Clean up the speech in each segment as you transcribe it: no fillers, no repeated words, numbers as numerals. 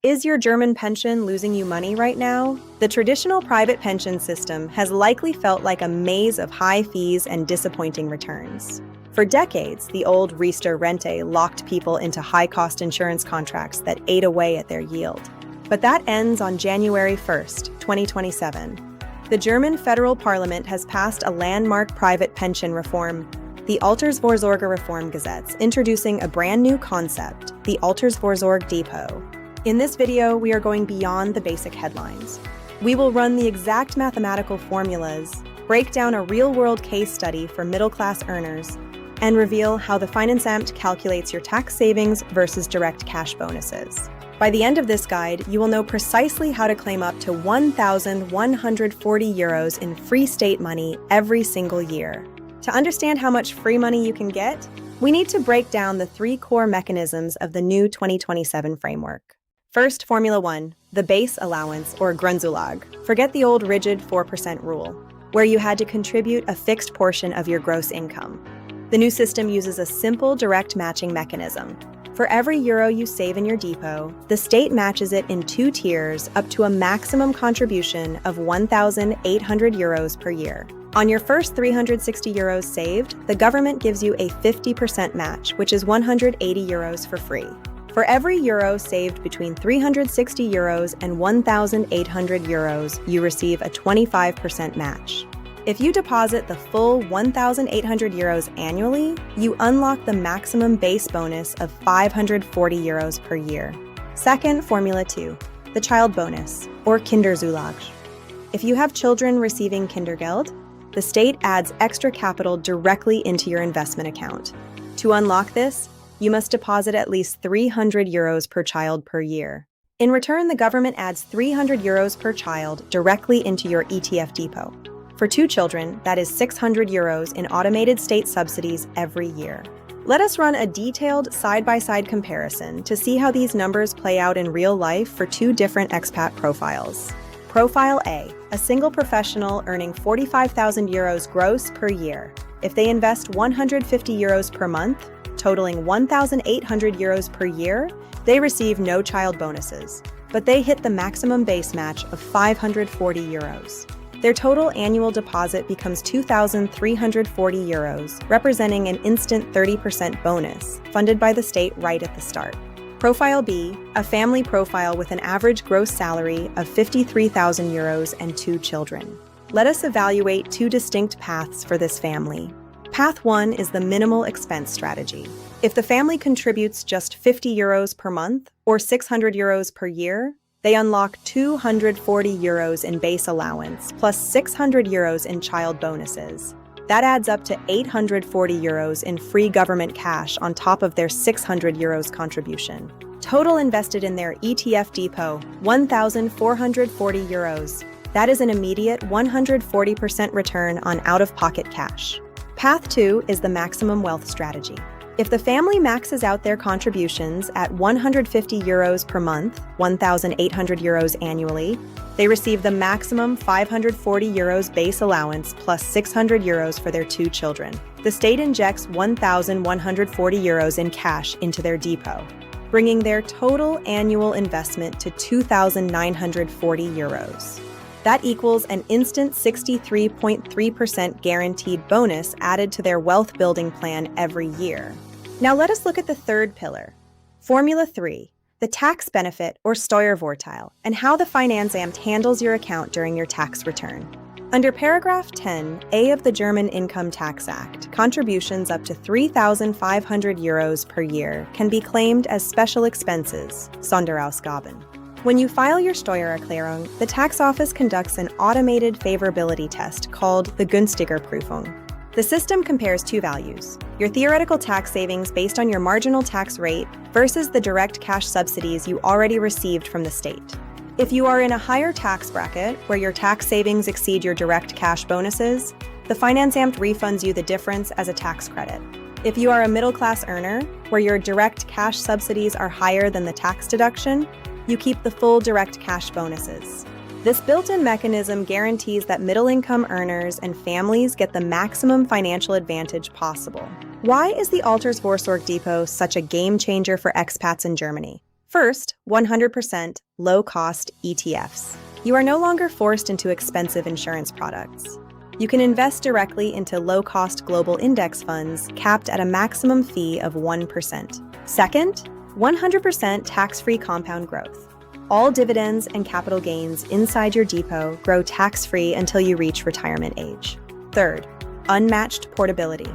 Is your German pension losing you money right now? The traditional private pension system has likely felt like a maze of high fees and disappointing returns. For decades, the old Riester Rente locked people into high-cost insurance contracts that ate away at their yield. But that ends on January 1st, 2027. The German federal parliament has passed a landmark private pension reform, the Altersvorsorgereformgesetz, introducing a brand new concept, the Altersvorsorgedepot. In this video, we are going beyond the basic headlines. We will run the exact mathematical formulas, break down a real-world case study for middle-class earners, and reveal how the Finanzamt calculates your tax savings versus direct cash bonuses. By the end of this guide, you will know precisely how to claim up to 1,140 euros in free state money every single year. To understand how much free money you can get, we need to break down the three core mechanisms of the new 2027 framework. First, Formula 1, the base allowance, or Grundzulage. Forget the old rigid 4% rule, where you had to contribute a fixed portion of your gross income. The new system uses a simple direct matching mechanism. For every euro you save in your depot, the state matches it in 2 tiers up to a maximum contribution of 1,800 euros per year. On your first 360 euros saved, the government gives you a 50% match, which is 180 euros for free. For every euro saved between 360 euros and 1,800 euros, you receive a 25% match. If you deposit the full 1,800 euros annually, you unlock the maximum base bonus of 540 euros per year. Second, Formula 2, the child bonus, or Kinderzulage. If you have children receiving Kindergeld, the state adds extra capital directly into your investment account. To unlock this, you must deposit at least 300 euros per child per year. In return, the government adds 300 euros per child directly into your ETF depot. For 2 children, that is 600 euros in automated state subsidies every year. Let us run a detailed side-by-side comparison to see how these numbers play out in real life for 2 different expat profiles. Profile A, a single professional earning 45,000 euros gross per year. If they invest 150 euros per month, totaling 1,800 euros per year, they receive no child bonuses, but they hit the maximum base match of 540 euros. Their total annual deposit becomes 2,340 euros, representing an instant 30% bonus, funded by the state right at the start. Profile B, a family profile with an average gross salary of 53,000 euros and 2 children. Let us evaluate 2 distinct paths for this family. Path 1 is the minimal expense strategy. If the family contributes just 50 euros per month or 600 euros per year, they unlock 240 euros in base allowance plus 600 euros in child bonuses. That adds up to 840 euros in free government cash on top of their 600 euros contribution. Total invested in their ETF depot, 1,440 euros. That is an immediate 140% return on out-of-pocket cash. Path 2 is the maximum wealth strategy. If the family maxes out their contributions at 150 euros per month, 1,800 euros annually, they receive the maximum 540 euros base allowance plus 600 euros for their 2 children. The state injects 1,140 euros in cash into their depot, bringing their total annual investment to 2,940 euros. That equals an instant 63.3% guaranteed bonus added to their wealth building plan every year. Now let us look at the third pillar, Formula 3, the tax benefit or Steuervorteil, and how the Finanzamt handles your account during your tax return. Under paragraph 10A of the German Income Tax Act, contributions up to 3,500 euros per year can be claimed as special expenses, Sonderausgaben. When you file your Steuererklärung, the tax office conducts an automated favorability test called the Günstigerprüfung. The system compares 2 values, your theoretical tax savings based on your marginal tax rate versus the direct cash subsidies you already received from the state. If you are in a higher tax bracket, where your tax savings exceed your direct cash bonuses, the Finanzamt refunds you the difference as a tax credit. If you are a middle-class earner, where your direct cash subsidies are higher than the tax deduction, you keep the full direct cash bonuses. This built-in mechanism guarantees that middle-income earners and families get the maximum financial advantage possible. Why is the Altersvorsorgedepot such a game changer for expats in Germany? First, 100% low-cost ETFs. You are no longer forced into expensive insurance products. You can invest directly into low-cost global index funds capped at a maximum fee of 1%. Second, 100% tax-free compound growth. All dividends and capital gains inside your depot grow tax-free until you reach retirement age. Third, unmatched portability.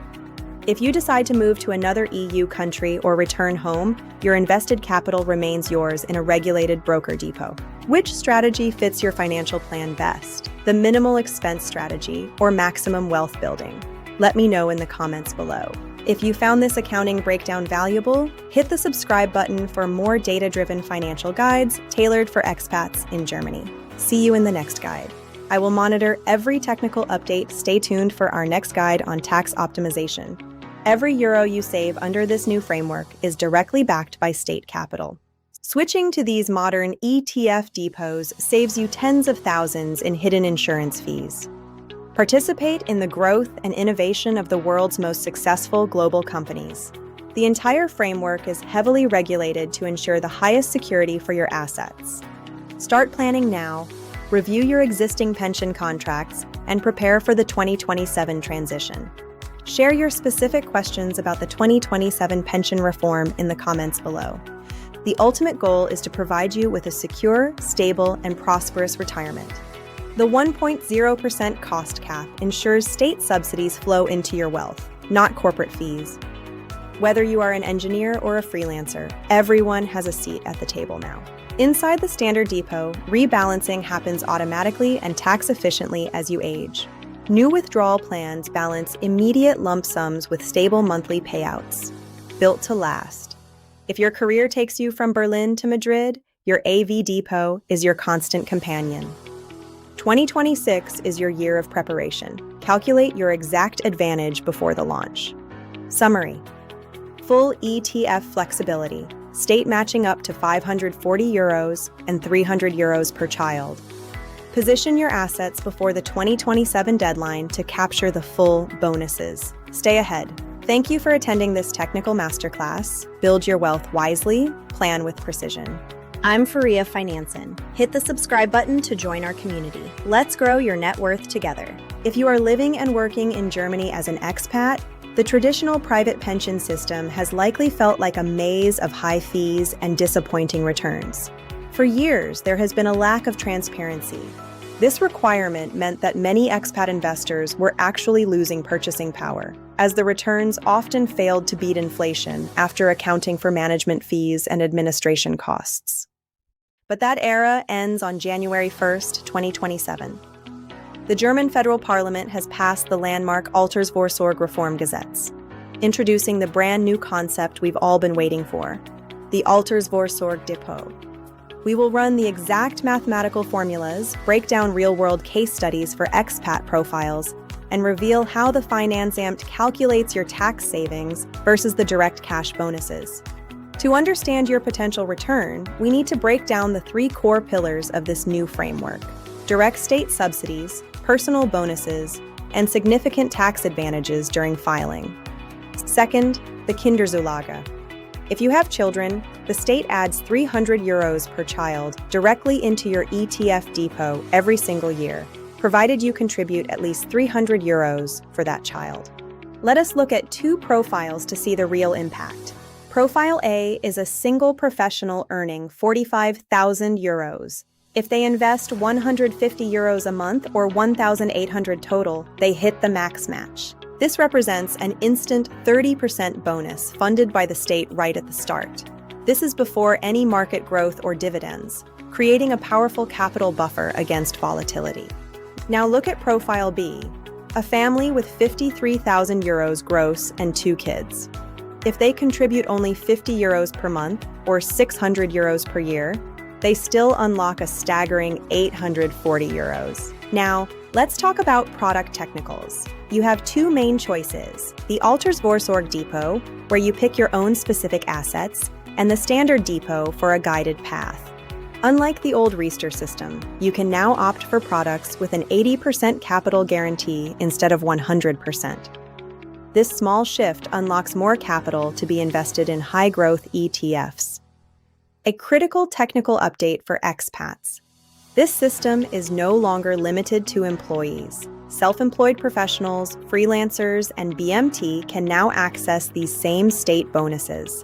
If you decide to move to another EU country or return home, your invested capital remains yours in a regulated broker depot. Which strategy fits your financial plan best? The minimal expense strategy or maximum wealth building? Let me know in the comments below. If you found this accounting breakdown valuable, hit the subscribe button for more data-driven financial guides tailored for expats in Germany. See you in the next guide. I will monitor every technical update. Stay tuned for our next guide on tax optimization. Every euro you save under this new framework is directly backed by state capital. Switching to these modern ETF depots saves you tens of thousands in hidden insurance fees. Participate in the growth and innovation of the world's most successful global companies. The entire framework is heavily regulated to ensure the highest security for your assets. Start planning now, review your existing pension contracts, and prepare for the 2027 transition. Share your specific questions about the 2027 pension reform in the comments below. The ultimate goal is to provide you with a secure, stable, and prosperous retirement. The 1.0% cost cap ensures state subsidies flow into your wealth, not corporate fees. Whether you are an engineer or a freelancer, everyone has a seat at the table now. Inside the standard depot, rebalancing happens automatically and tax efficiently as you age. New withdrawal plans balance immediate lump sums with stable monthly payouts. Built to last. If your career takes you from Berlin to Madrid, your AV depot is your constant companion. 2026 is your year of preparation. Calculate your exact advantage before the launch. Summary. Full ETF flexibility. State matching up to 540 euros and 300 euros per child. Position your assets before the 2027 deadline to capture the full bonuses. Stay ahead. Thank you for attending this technical masterclass. Build your wealth wisely, plan with precision. I'm Faria Finanzen. Hit the subscribe button to join our community. Let's grow your net worth together. If you are living and working in Germany as an expat, the traditional private pension system has likely felt like a maze of high fees and disappointing returns. For years, there has been a lack of transparency. This requirement meant that many expat investors were actually losing purchasing power, as the returns often failed to beat inflation after accounting for management fees and administration costs. But that era ends on January 1st, 2027. The German federal parliament has passed the landmark Altersvorsorgereformgesetz, introducing the brand new concept we've all been waiting for, the Altersvorsorgedepot. We will run the exact mathematical formulas, break down real-world case studies for expat profiles, and reveal how the Finanzamt calculates your tax savings versus the direct cash bonuses. To understand your potential return, we need to break down the three core pillars of this new framework: direct state subsidies, personal bonuses, and significant tax advantages during filing. Second, the Kinderzulage. If you have children, the state adds 300 euros per child directly into your ETF depot every single year, provided you contribute at least 300 euros for that child. Let us look at two profiles to see the real impact. Profile A is a single professional earning 45,000 euros. If they invest 150 euros a month or 1,800 total, they hit the max match. This represents an instant 30% bonus funded by the state right at the start. This is before any market growth or dividends, creating a powerful capital buffer against volatility. Now look at Profile B, a family with 53,000 euros gross and 2 kids. If they contribute only 50 euros per month or 600 euros per year, they still unlock a staggering 840 euros. Now, let's talk about product technicals. You have two main choices: the Altersvorsorgedepot, where you pick your own specific assets, and the standard depot for a guided path. Unlike the old Riester system, you can now opt for products with an 80% capital guarantee instead of 100%. This small shift unlocks more capital to be invested in high-growth ETFs. A critical technical update for expats. This system is no longer limited to employees. Self-employed professionals, freelancers, and BMT can now access these same state bonuses.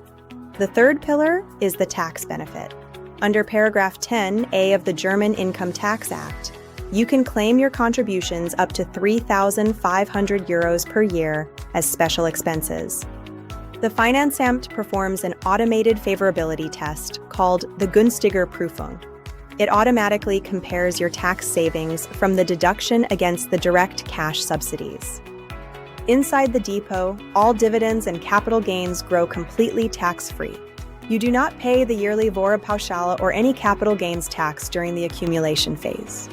The third pillar is the tax benefit. Under paragraph 10A of the German Income Tax Act, you can claim your contributions up to 3,500 euros per year as special expenses. The Finanzamt performs an automated favorability test called the Günstigerprüfung. It automatically compares your tax savings from the deduction against the direct cash subsidies. Inside the depot, all dividends and capital gains grow completely tax-free. You do not pay the yearly Vorabpauschale or any capital gains tax during the accumulation phase.